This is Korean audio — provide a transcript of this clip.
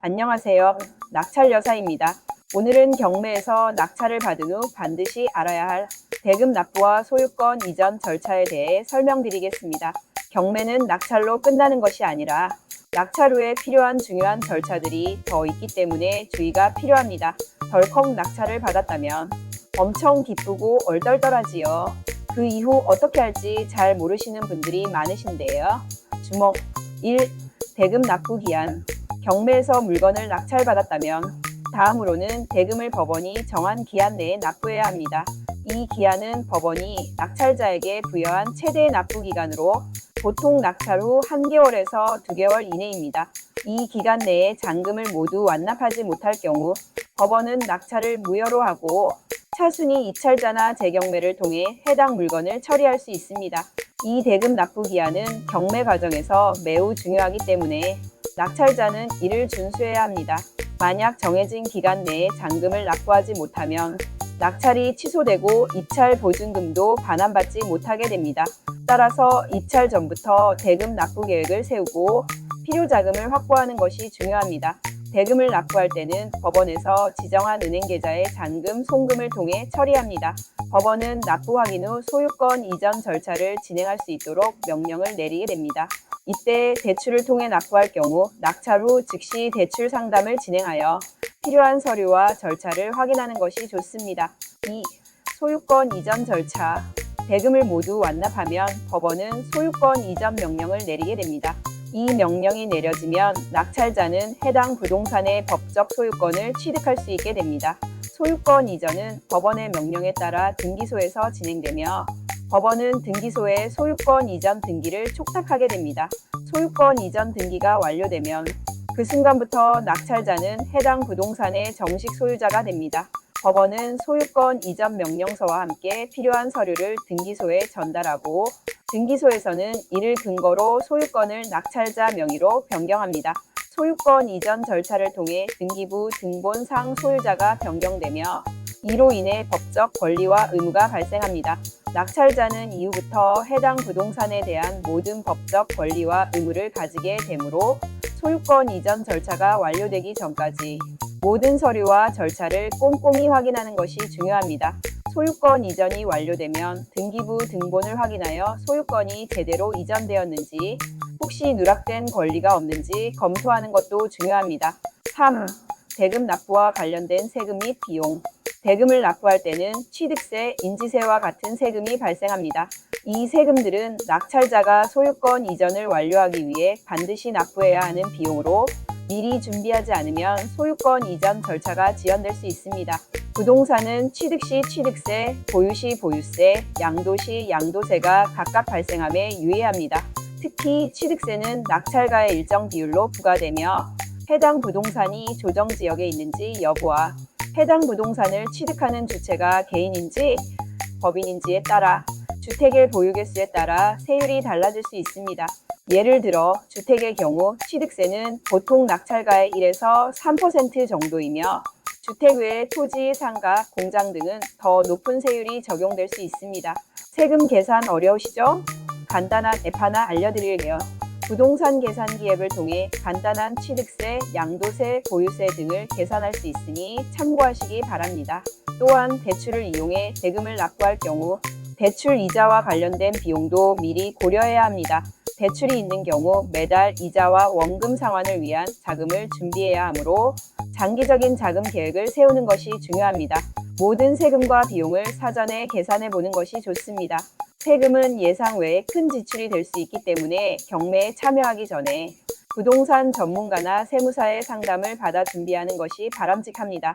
안녕하세요. 낙찰 여사입니다. 오늘은 경매에서 낙찰을 받은 후 반드시 알아야 할 대금 납부와 소유권 이전 절차에 대해 설명드리겠습니다. 경매는 낙찰로 끝나는 것이 아니라 낙찰 후에 필요한 중요한 절차들이 더 있기 때문에 주의가 필요합니다. 덜컥 낙찰을 받았다면 엄청 기쁘고 얼떨떨하지요. 그 이후 어떻게 할지 잘 모르시는 분들이 많으신데요. 주목 1. 대금 납부 기한. 경매에서 물건을 낙찰받았다면 다음으로는 대금을 법원이 정한 기한 내에 납부해야 합니다. 이 기한은 법원이 낙찰자에게 부여한 최대 납부 기간으로 보통 낙찰 후 1개월에서 2개월 이내입니다. 이 기간 내에 잔금을 모두 완납하지 못할 경우 법원은 낙찰을 무효로 하고 차순위 이찰자나 재경매를 통해 해당 물건을 처리할 수 있습니다. 이 대금 납부 기한은 경매 과정에서 매우 중요하기 때문에 낙찰자는 이를 준수해야 합니다. 만약 정해진 기간 내에 잔금을 납부하지 못하면 낙찰이 취소되고 입찰 보증금도 반환받지 못하게 됩니다. 따라서 입찰 전부터 대금 납부 계획을 세우고 필요 자금을 확보하는 것이 중요합니다. 대금을 납부할 때는 법원에서 지정한 은행 계좌에 잔금, 송금을 통해 처리합니다. 법원은 납부 확인 후 소유권 이전 절차를 진행할 수 있도록 명령을 내리게 됩니다. 이때 대출을 통해 납부할 경우 낙찰 후 즉시 대출 상담을 진행하여 필요한 서류와 절차를 확인하는 것이 좋습니다. 2. 소유권 이전 절차. 대금을 모두 완납하면 법원은 소유권 이전 명령을 내리게 됩니다. 이 명령이 내려지면 낙찰자는 해당 부동산의 법적 소유권을 취득할 수 있게 됩니다. 소유권 이전은 법원의 명령에 따라 등기소에서 진행되며 법원은 등기소에 소유권 이전 등기를 촉탁하게 됩니다. 소유권 이전 등기가 완료되면 그 순간부터 낙찰자는 해당 부동산의 정식 소유자가 됩니다. 법원은 소유권 이전 명령서와 함께 필요한 서류를 등기소에 전달하고 등기소에서는 이를 근거로 소유권을 낙찰자 명의로 변경합니다. 소유권 이전 절차를 통해 등기부 등본상 소유자가 변경되며 이로 인해 법적 권리와 의무가 발생합니다. 낙찰자는 이후부터 해당 부동산에 대한 모든 법적 권리와 의무를 가지게 되므로 소유권 이전 절차가 완료되기 전까지 모든 서류와 절차를 꼼꼼히 확인하는 것이 중요합니다. 소유권 이전이 완료되면 등기부 등본을 확인하여 소유권이 제대로 이전되었는지 혹시 누락된 권리가 없는지 검토하는 것도 중요합니다. 3. 대금 납부와 관련된 세금 및 비용. 대금을 납부할 때는 취득세, 인지세와 같은 세금이 발생합니다. 이 세금들은 낙찰자가 소유권 이전을 완료하기 위해 반드시 납부해야 하는 비용으로 미리 준비하지 않으면 소유권 이전 절차가 지연될 수 있습니다. 부동산은 취득 시 취득세, 보유 시 보유세, 양도 시 양도세가 각각 발생함에 유의합니다. 특히 취득세는 낙찰가의 일정 비율로 부과되며 해당 부동산이 조정지역에 있는지 여부와 해당 부동산을 취득하는 주체가 개인인지 법인인지에 따라 주택의 보유 개수에 따라 세율이 달라질 수 있습니다. 예를 들어 주택의 경우 취득세는 보통 낙찰가의 1에서 3% 정도이며 주택 외의 토지, 상가, 공장 등은 더 높은 세율이 적용될 수 있습니다. 세금 계산 어려우시죠? 간단한 앱 하나 알려드릴게요. 부동산 계산기 앱을 통해 간단한 취득세, 양도세, 보유세 등을 계산할 수 있으니 참고하시기 바랍니다. 또한 대출을 이용해 대금을 납부할 경우 대출 이자와 관련된 비용도 미리 고려해야 합니다. 대출이 있는 경우 매달 이자와 원금 상환을 위한 자금을 준비해야 하므로 장기적인 자금 계획을 세우는 것이 중요합니다. 모든 세금과 비용을 사전에 계산해 보는 것이 좋습니다. 세금은 예상 외에 큰 지출이 될 수 있기 때문에 경매에 참여하기 전에 부동산 전문가나 세무사의 상담을 받아 준비하는 것이 바람직합니다.